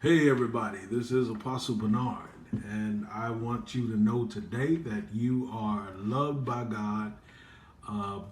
Hey everybody, this is Apostle Bernard, and I want you to know today that you are loved by God,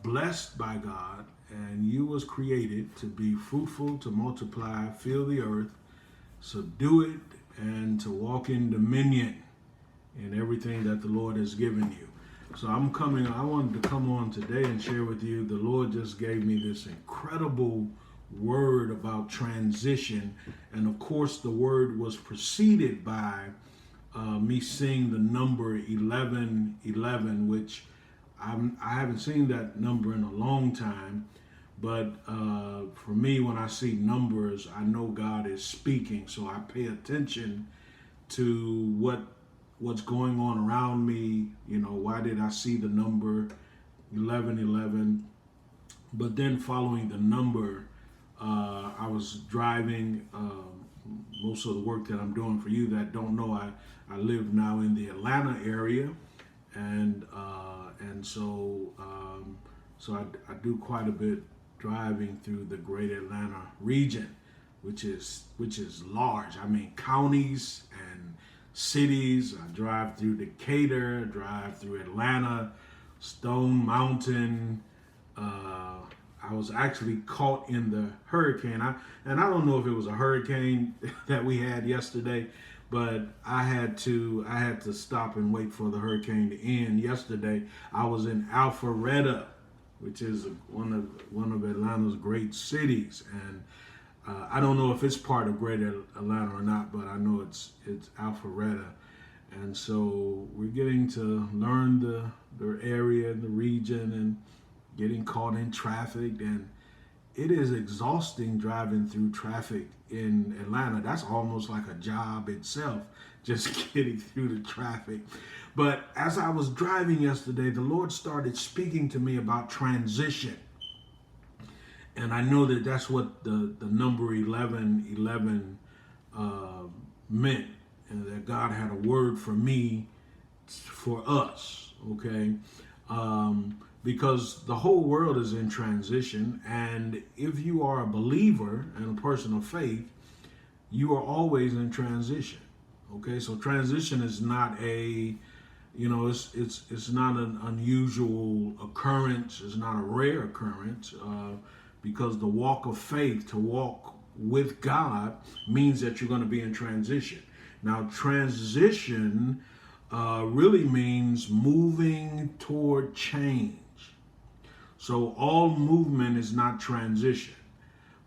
blessed by God, and you was created to be fruitful, to multiply, fill the earth, subdue it, and to walk in dominion in everything that the Lord has given you. So I wanted to come on today and share with you. The Lord just gave me this incredible word about transition. And of course, the word was preceded by me seeing the number 1111, which I haven't seen that number in a long time. But for me, when I see numbers, I know God is speaking. So I pay attention to what's going on around me. You know, why did I see the number 1111? But then following the number, I was driving. Most of the work that I'm doing, for you that don't know, I live now in the Atlanta area, and so I do quite a bit driving through the Greater Atlanta region, which is large. I mean, counties and cities. I drive through Decatur, drive through Atlanta, Stone Mountain. I was actually caught in the hurricane. And I don't know if it was a hurricane that we had yesterday, but I had to stop and wait for the hurricane to end yesterday. I was in Alpharetta, which is one of Atlanta's great cities, and I don't know if it's part of Greater Atlanta or not, but I know it's Alpharetta, and so we're getting to learn the area and the region and getting caught in traffic, and it is exhausting driving through traffic in Atlanta. That's almost like a job itself, just getting through the traffic. But as I was driving yesterday, the Lord started speaking to me about transition. And I know that that's what the number 1111 meant, and that God had a word for me, for us, okay? Because the whole world is in transition, and if you are a believer and a person of faith, you are always in transition. Okay, so transition is not it's not an unusual occurrence. It's not a rare occurrence, because the walk of faith, to walk with God, means that you're going to be in transition. Now, transition really means moving toward change. So all movement is not transition.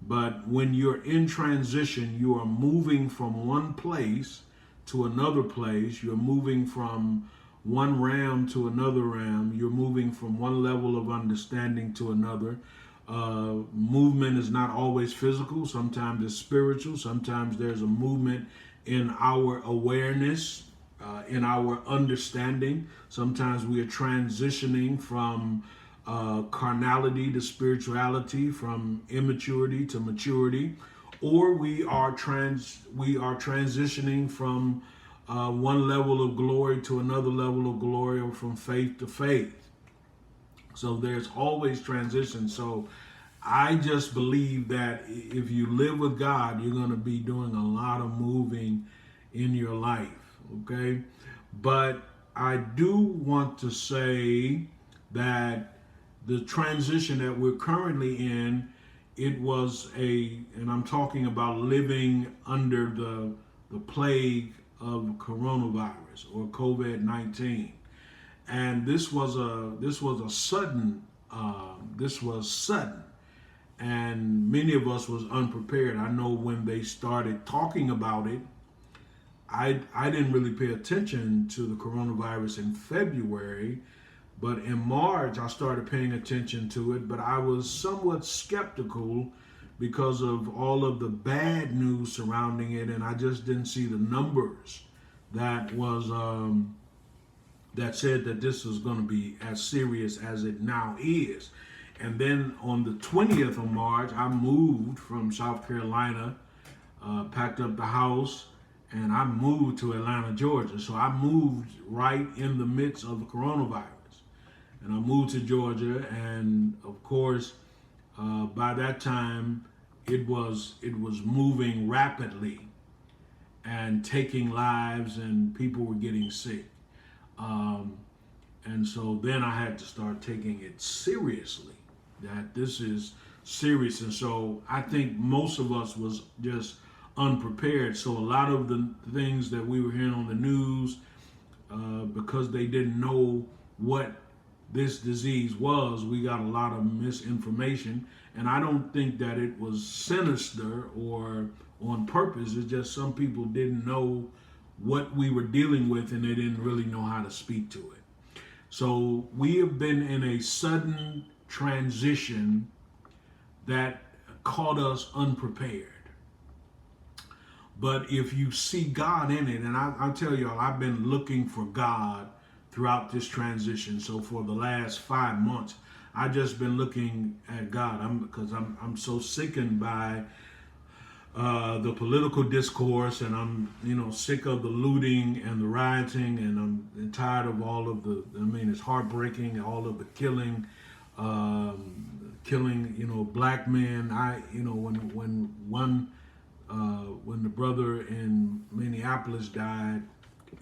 But when you're in transition, you are moving from one place to another place. You're moving from one realm to another realm. You're moving from one level of understanding to another. Movement is not always physical. Sometimes it's spiritual. Sometimes there's a movement in our awareness, in our understanding. Sometimes we are transitioning from carnality to spirituality, from immaturity to maturity, or we are transitioning from one level of glory to another level of glory, or from faith to faith. So there's always transition. So I just believe that if you live with God, you're going to be doing a lot of moving in your life, okay? But I do want to say that the transition that we're currently in, and I'm talking about living under the plague of coronavirus, or COVID-19. And this was sudden, and many of us was unprepared. I know when they started talking about it, I didn't really pay attention to the coronavirus in February, but in March I started paying attention to it. But I was somewhat skeptical because of all of the bad news surrounding it, and I just didn't see the numbers that said that this was going to be as serious as it now is. And then on the 20th of March, I moved from South Carolina, packed up the house, and I moved to Atlanta, Georgia. So I moved right in the midst of the coronavirus. And I moved to Georgia, and of course, by that time, it was moving rapidly. and taking lives, and people were getting sick. Um, and so then I had to start taking it seriously, that this is serious. And so I think most of us was just unprepared. So a lot of the things that we were hearing on the news, because they didn't know what this disease was, we got a lot of misinformation. And I don't think that it was sinister or on purpose. It's just some people didn't know what we were dealing with, and they didn't really know how to speak to it. So we have been in a sudden transition that caught us unprepared. But if you see God in it, and I'll tell y'all, I've been looking for God throughout this transition. So for the last 5 months, I've just been looking at God. Because I'm so sickened by the political discourse, and I'm sick of the looting and the rioting, and I'm tired of all of the. I mean, it's heartbreaking, all of the killing black men. When the brother in Minneapolis died,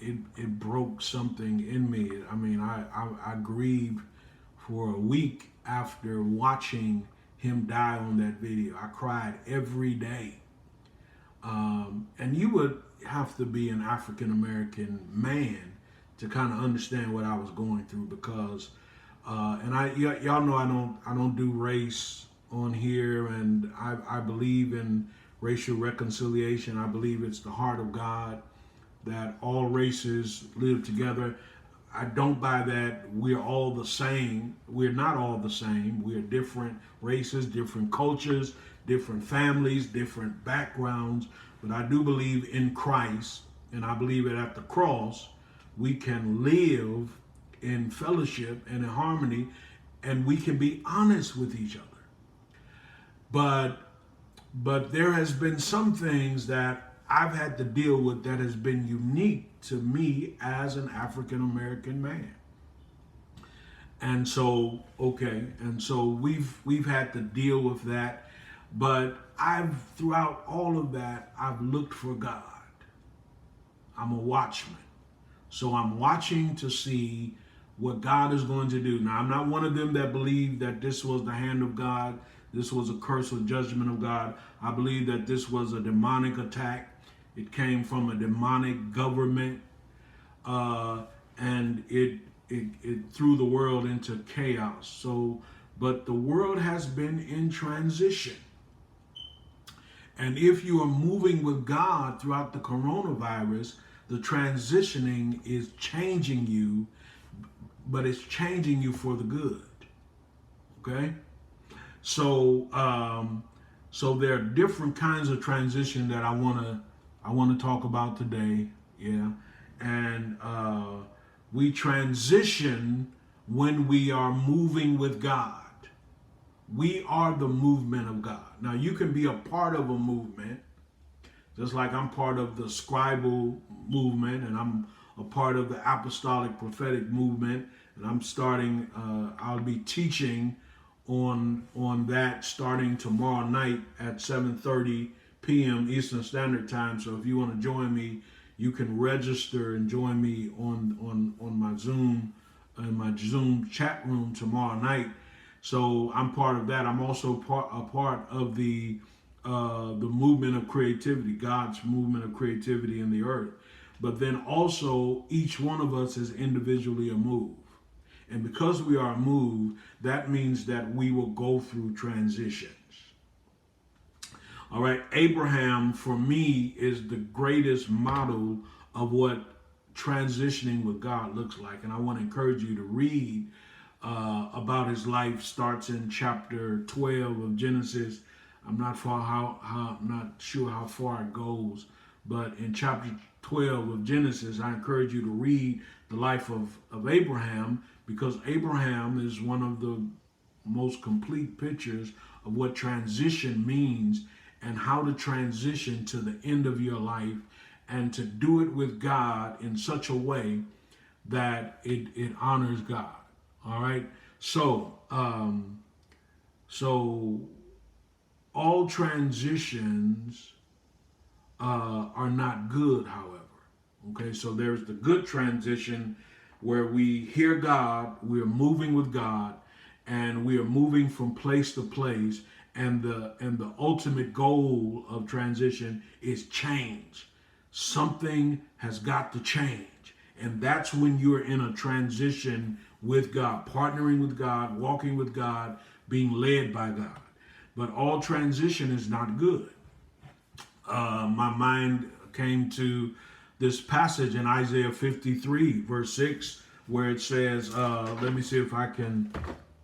it broke something in me. I mean, I grieved for a week after watching him die on that video. I cried every day. And you would have to be an African American man to kind of understand what I was going through, because y'all know I don't do race on here, and I believe in racial reconciliation. I believe it's the heart of God that all races live together. I don't buy that we're all the same. We're not all the same. We're different races, different cultures, different families, different backgrounds. But I do believe in Christ, and I believe that at the cross, we can live in fellowship and in harmony, and we can be honest with each other. But there has been some things that I've had to deal with that has been unique to me as an African American man. And so, we've had to deal with that. But throughout all of that, I've looked for God. I'm a watchman. So I'm watching to see what God is going to do. Now, I'm not one of them that believe that this was the hand of God, this was a curse or judgment of God. I believe that this was a demonic attack. It came from a demonic government, and it threw the world into chaos. So, but the world has been in transition. And if you are moving with God throughout the coronavirus, the transitioning is changing you, but it's changing you for the good. Okay? So there are different kinds of transition that I wanna talk about today. Yeah, and we transition when we are moving with God. We are the movement of God. Now, you can be a part of a movement, just like I'm part of the scribal movement, and I'm a part of the apostolic prophetic movement, and I'm starting. I'll be teaching on that starting tomorrow night at 7:30 p.m. Eastern Standard Time. So if you want to join me, you can register and join me on my Zoom in my Zoom chat room tomorrow night. So I'm part of that. I'm also a part of the movement of creativity, God's movement of creativity in the earth. But then also each one of us is individually a move. And because we are moved, that means that we will go through transitions. All right, Abraham for me is the greatest model of what transitioning with God looks like. And I want to encourage you to read about his life. Starts in chapter 12 of Genesis. I'm not sure how far it goes, but in chapter 12 of Genesis, I encourage you to read the life of Abraham, because Abraham is one of the most complete pictures of what transition means and how to transition to the end of your life, and to do it with God in such a way that it honors God. All right. So all transitions are not good, however. Okay, so there's the good transition where we hear God, we're moving with God, and we are moving from place to place, and the ultimate goal of transition is change. Something has got to change. And that's when you're in a transition with God, partnering with God, walking with God, being led by God. But all transition is not good. My mind came to this passage in Isaiah 53, verse 6, where it says, let me see if I can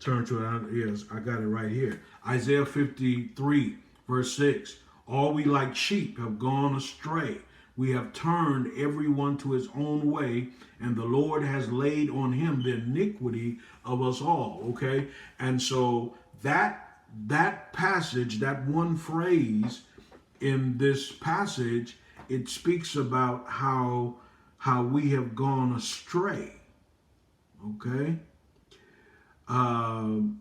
turn to it. Yes, I got it right here. Isaiah 53, verse 6. All we like sheep have gone astray. We have turned everyone to his own way, and the Lord has laid on him the iniquity of us all. Okay? And so that passage, that one phrase in this passage, it speaks about how we have gone astray. Okay?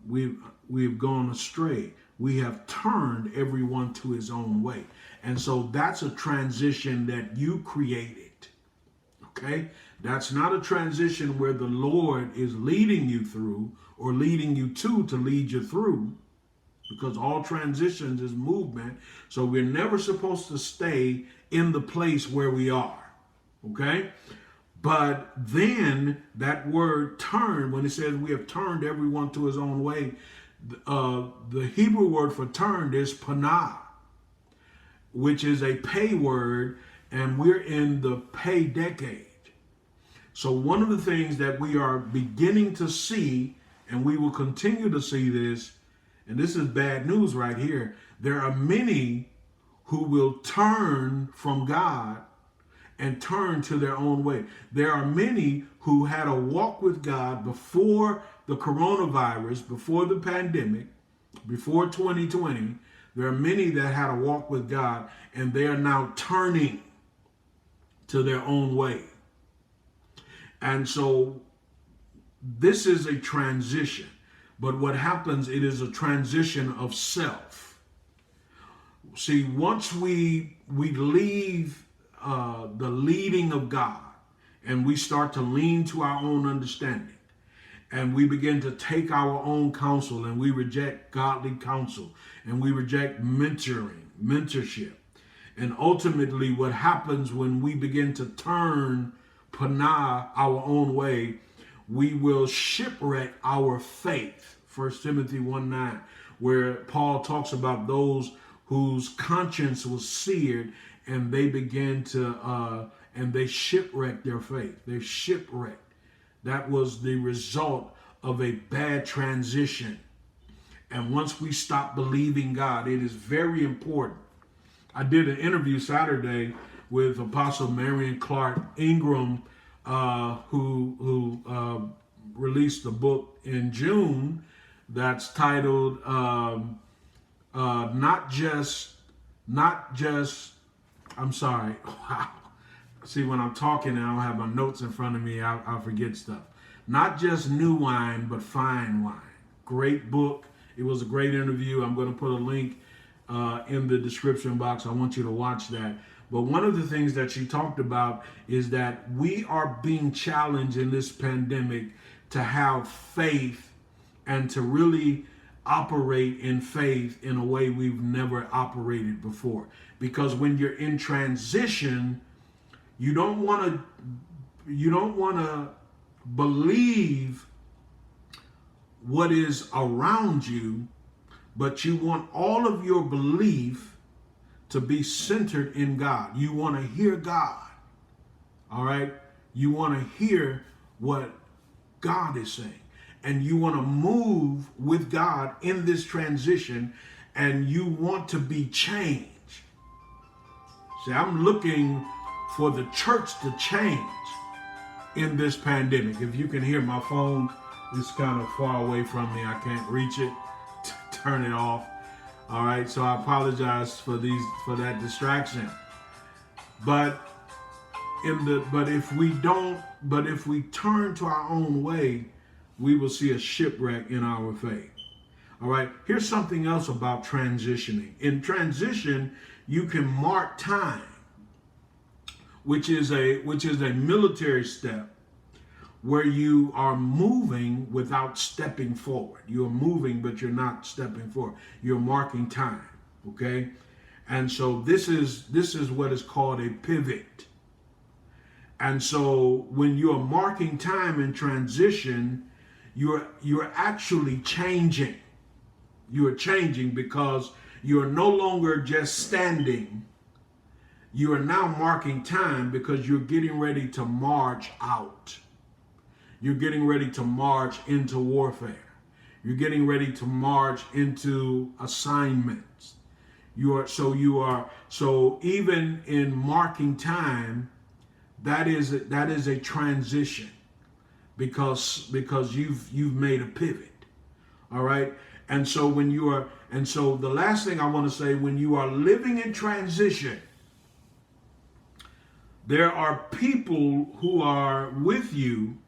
We've gone astray. We have turned everyone to his own way. And so that's a transition that you created. Okay? That's not a transition where the Lord is leading you through or leading you to lead you through, because all transitions is movement. So we're never supposed to stay in the place where we are. Okay? But then that word turn, when it says we have turned everyone to his own way, the Hebrew word for turned is panah, which is a pay word, and we're in the pay decade. So one of the things that we are beginning to see, and we will continue to see this, and this is bad news right here, there are many who will turn from God and turn to their own way. There are many who had a walk with God before the coronavirus, before the pandemic, before 2020. There are many that had a walk with God, and they are now turning to their own way. And so this is a transition. But what happens, it is a transition of self. See, once we leave the leading of God, and we start to lean to our own understanding, and we begin to take our own counsel, and we reject godly counsel, and we reject mentorship. And ultimately what happens when we begin to turn panah our own way, we will shipwreck our faith. 1 Timothy 1:9, where Paul talks about those whose conscience was seared, and they began to, and they shipwrecked their faith. They shipwrecked. That was the result of a bad transition. And once we stop believing God, it is very important. I did an interview Saturday with Apostle Marion Clark Ingram, who released a book in June that's titled not just I'm sorry. Wow. See, when I'm talking and I don't have my notes in front of me, I forget stuff. Not just new wine, but fine wine. Great book. It was a great interview. I'm going to put a link in the description box. I want you to watch that. But one of the things that she talked about is that we are being challenged in this pandemic to have faith and to really operate in faith in a way we've never operated before. Because when you're in transition, you don't want to believe what is around you, but you want all of your belief to be centered in God. You want to hear God. All right? You want to hear what God is saying. And you want to move with God in this transition, and you want to be changed. See, I'm looking for the church to change in this pandemic. If you can hear, my phone is kind of far away from me. I can't reach it to turn it off. All right, so I apologize for that distraction. But if we turn to our own way, we will see a shipwreck in our faith. All right, here's something else about transitioning. In transition, you can mark time. which is a military step where you are moving without stepping forward. You're moving, but you're not stepping forward. You're marking time. Okay, and so this is what is called a pivot. And so when you're marking time in transition, you're actually changing. You're changing because you're no longer just standing. You are now marking time because you're getting ready to march out. You're getting ready to march into warfare. You're getting ready to march into assignments. So even in marking time, that is a transition because you've made a pivot. All right. And so the last thing I want to say, when you are living in transition, there are people who are with you,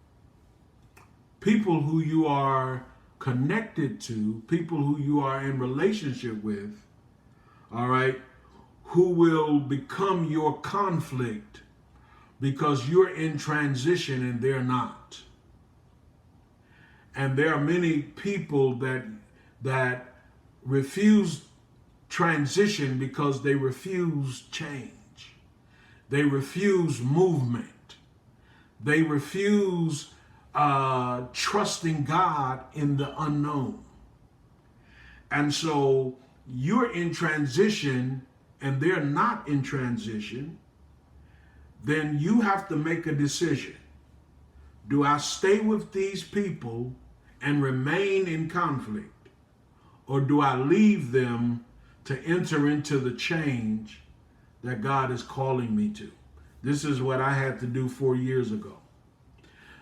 people who you are connected to, people who you are in relationship with, all right, who will become your conflict because you're in transition and they're not. And there are many people that refuse transition because they refuse change. They refuse movement. They refuse trusting God in the unknown. And so you're in transition and they're not in transition, then you have to make a decision. Do I stay with these people and remain in conflict? Or do I leave them to enter into the change that God is calling me to? This is what I had to do 4 years ago.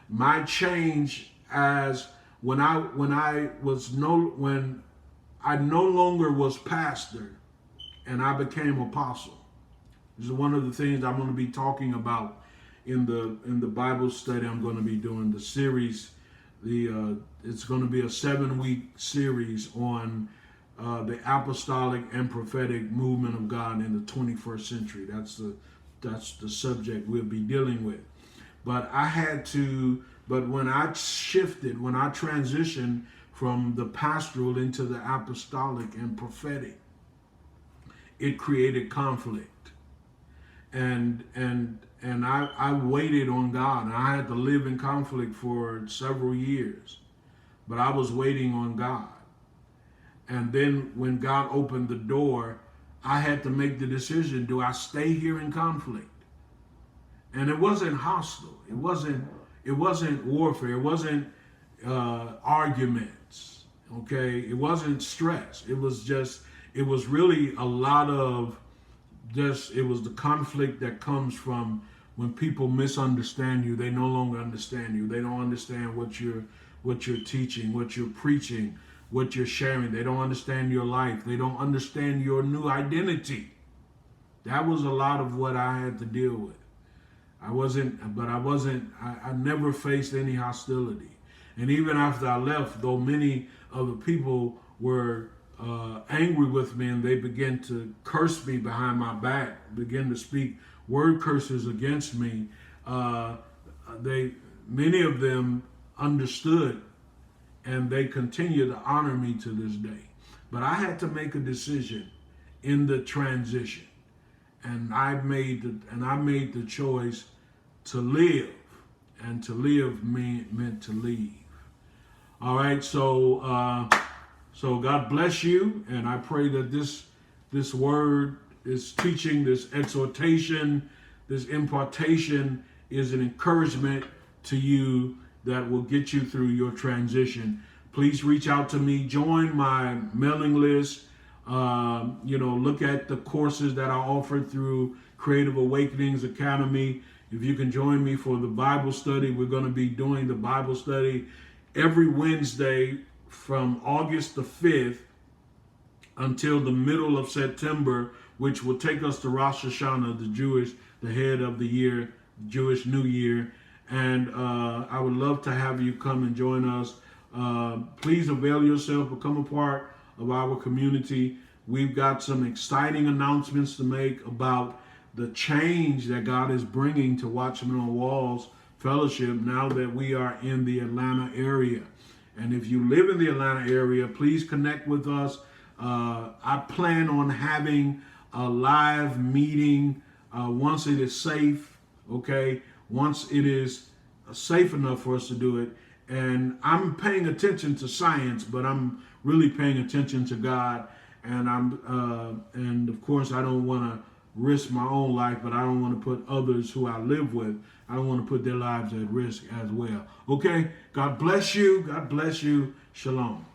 My change as when I no longer was pastor and I became apostle. This is one of the things I'm going to be talking about in the Bible study I'm going to be doing. The series, it's going to be a 7-week series on the apostolic and prophetic movement of God in the 21st century. That's the subject we'll be dealing with. But when I transitioned from the pastoral into the apostolic and prophetic, it created conflict. And I waited on God. And I had to live in conflict for several years. But I was waiting on God. And then when God opened the door, I had to make the decision, do I stay here in conflict? And it wasn't hostile. It wasn't warfare. It wasn't arguments. Okay? It wasn't stress. It was really a lot of it was the conflict that comes from when people misunderstand you. They no longer understand you. They don't understand what you're teaching, what you're preaching, what you're sharing. They don't understand your life. They don't understand your new identity. That was a lot of what I had to deal with. I never faced any hostility. And even after I left, though many of the people were angry with me and they began to curse me behind my back, began to speak word curses against me, many of them understood and they continue to honor me to this day. But I had to make a decision in the transition, and I made the choice to live, and to live meant to leave. All right, so God bless you, and I pray that this word, this teaching, this exhortation, this impartation is an encouragement to you that will get you through your transition. Please reach out to me. Join my mailing list. Look at the courses that are offered through Creative Awakenings Academy. If you can join me for the Bible study, we're going to be doing the Bible study every Wednesday from August the 5th until the middle of September, which will take us to Rosh Hashanah, the head of the year, Jewish New Year. And I would love to have you come and join us. Please avail yourself, become a part of our community. We've got some exciting announcements to make about the change that God is bringing to Watchmen on Walls Fellowship now that we are in the Atlanta area. And if you live in the Atlanta area, please connect with us. I plan on having a live meeting once it is safe, okay? Once it is safe enough for us to do it. And I'm paying attention to science, but I'm really paying attention to God. And and of course, I don't want to risk my own life, but I don't want to put others who I live with, I don't want to put their lives at risk as well. Okay? God bless you. God bless you. Shalom.